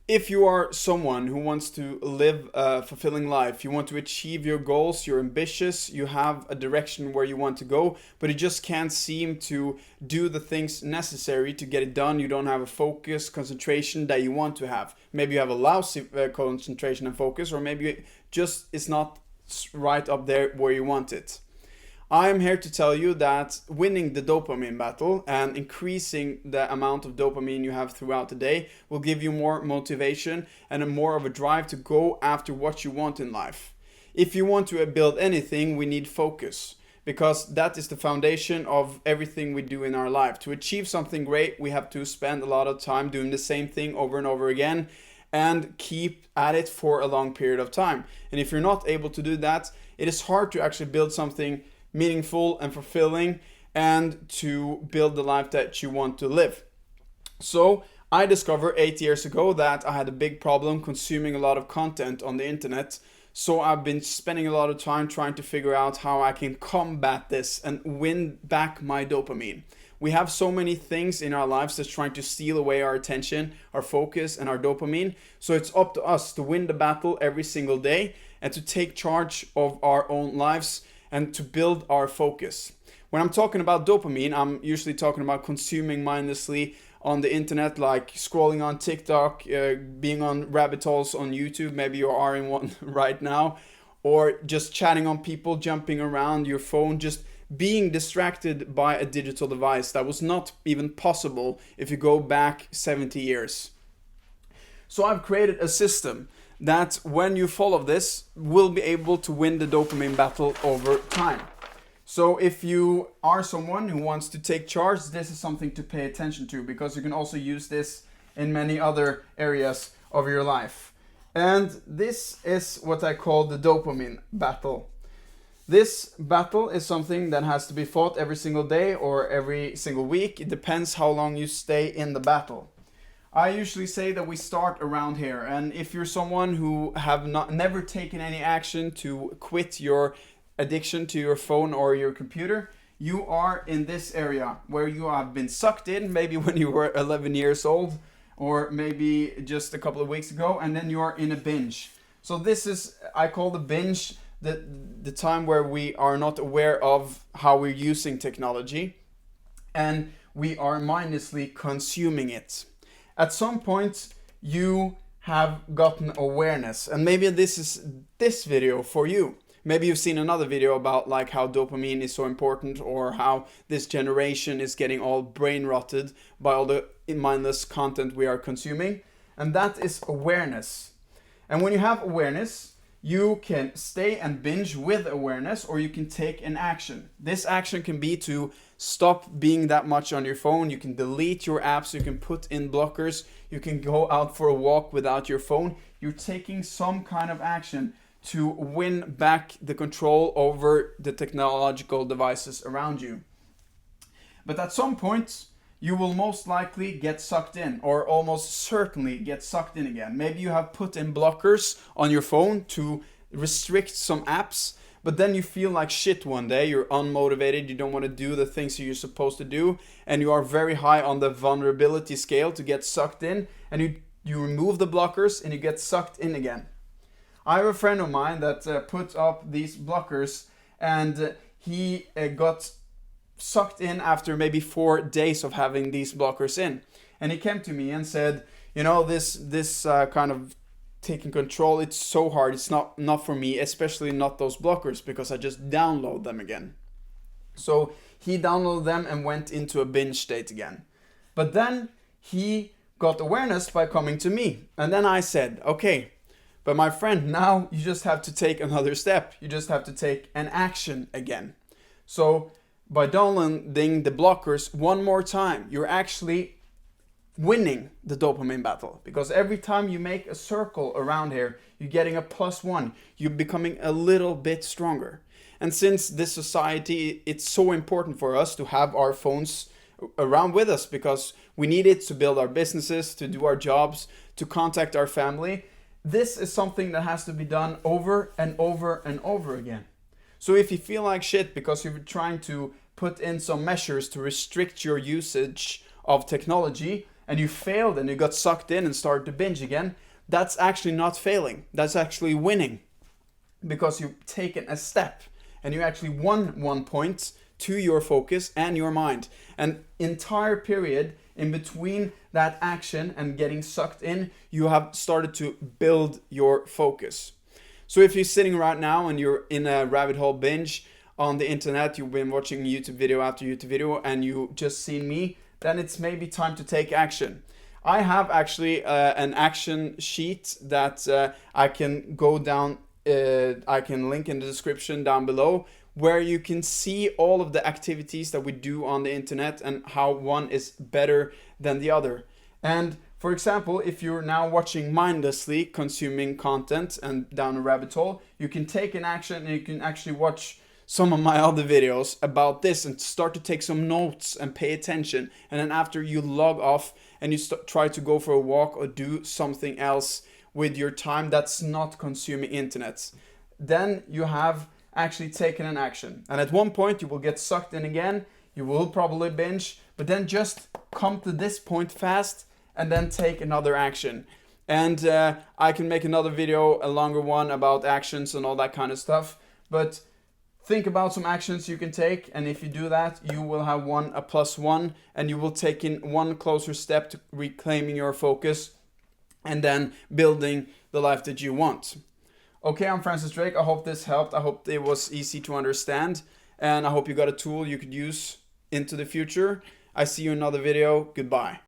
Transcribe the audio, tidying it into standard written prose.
If you are someone who wants to live a fulfilling life, you want to achieve your goals, you're ambitious, you have a direction where you want to go, but you just can't seem to do the things necessary to get it done. You don't have a focus, concentration that you want to have. Maybe you have a lousy concentration and focus, or maybe it just is not right up there where you want it. I am here to tell you that winning the dopamine battle and increasing the amount of dopamine you have throughout the day will give you more motivation and a more of a drive to go after what you want in life. If you want to build anything, we need focus, because that is the foundation of everything we do in our life. To achieve something great, we have to spend a lot of time doing the same thing over and over again and keep at it for a long period of time. And if you're not able to do that, it is hard to actually build something meaningful and fulfilling and to build the life that you want to live. So I discovered 8 years ago that I had a big problem consuming a lot of content on the internet. So I've been spending a lot of time trying to figure out how I can combat this and win back my dopamine. We have so many things in our lives that's trying to steal away our attention, our focus, and our dopamine. So it's up to us to win the battle every single day and to take charge of our own lives and to build our focus. When I'm talking about dopamine, I'm usually talking about consuming mindlessly on the internet, like scrolling on TikTok, being on rabbit holes on YouTube, maybe you are in one right now, or just chatting on people, jumping around your phone, just being distracted by a digital device that was not even possible if you go back 70 years. So I've created a system that when you follow this, will be able to win the dopamine battle over time. So if you are someone who wants to take charge, this is something to pay attention to, because you can also use this in many other areas of your life. And this is what I call the dopamine battle. This battle is something that has to be fought every single day or every single week. It depends how long you stay in the battle. I usually say that we start around here, and if you're someone who have never taken any action to quit your addiction to your phone or your computer, you are in this area where you have been sucked in, maybe when you were 11 years old, or maybe just a couple of weeks ago, and then you are in a binge. So this is, I call the binge, the time where we are not aware of how we're using technology, and we are mindlessly consuming it. At some point, you have gotten awareness, and maybe this is this video for you. Maybe you've seen another video about like how dopamine is so important, or how this generation is getting all brain rotted by all the mindless content we are consuming. And that is awareness. And when you have awareness, you can stay and binge with awareness, or you can take an action. This action can be to stop being that much on your phone. You can delete your apps, you can put in blockers, you can go out for a walk without your phone. You're taking some kind of action to win back the control over the technological devices around you. But at some point, you will most likely get sucked in, or almost certainly get sucked in again. Maybe you have put in blockers on your phone to restrict some apps, but then you feel like shit one day, you're unmotivated, you don't want to do the things you're supposed to do, and you are very high on the vulnerability scale to get sucked in, and you remove the blockers and you get sucked in again. I have a friend of mine that put up these blockers, and he got sucked in after maybe 4 days of having these blockers in. And he came to me and said, you know, this kind of taking control, it's so hard, it's not for me, especially not those blockers, because I just download them again. So he downloaded them and went into a binge state again. But then he got awareness by coming to me. And then I said, okay, but my friend, now you just have to take another step. You just have to take an action again. So by downloading the blockers one more time, you're actually winning the dopamine battle. Because every time you make a circle around here, you're getting a +1. You're becoming a little bit stronger. And since this society, it's so important for us to have our phones around with us, because we need it to build our businesses, to do our jobs, to contact our family. This is something that has to be done over and over and over again. So if you feel like shit because you're trying to put in some measures to restrict your usage of technology, and you failed and you got sucked in and started to binge again, that's actually not failing. That's actually winning, because you've taken a step and you actually won 1 point to your focus and your mind. An entire period in between that action and getting sucked in, you have started to build your focus. So if you're sitting right now and you're in a rabbit hole binge on the internet, you've been watching YouTube video after YouTube video, and you just seen me, then it's maybe time to take action. I have actually an action sheet that I can go down, I can link in the description down below, where you can see all of the activities that we do on the internet and how one is better than the other. And for example, if you're now watching mindlessly, consuming content and down a rabbit hole, you can take an action and you can actually watch some of my other videos about this and start to take some notes and pay attention. And then after you log off and you try to go for a walk or do something else with your time that's not consuming internet, then you have actually taken an action. And at one point you will get sucked in again, you will probably binge, but then just come to this point fast and then take another action. And I can make another video, a longer one, about actions and all that kind of stuff. But think about some actions you can take, and if you do that, you will have a +1, and you will take in one closer step to reclaiming your focus and then building the life that you want. Okay, I'm Francis Drake. I hope this helped. I hope it was easy to understand, and I hope you got a tool you could use into the future. I see you in another video. Goodbye.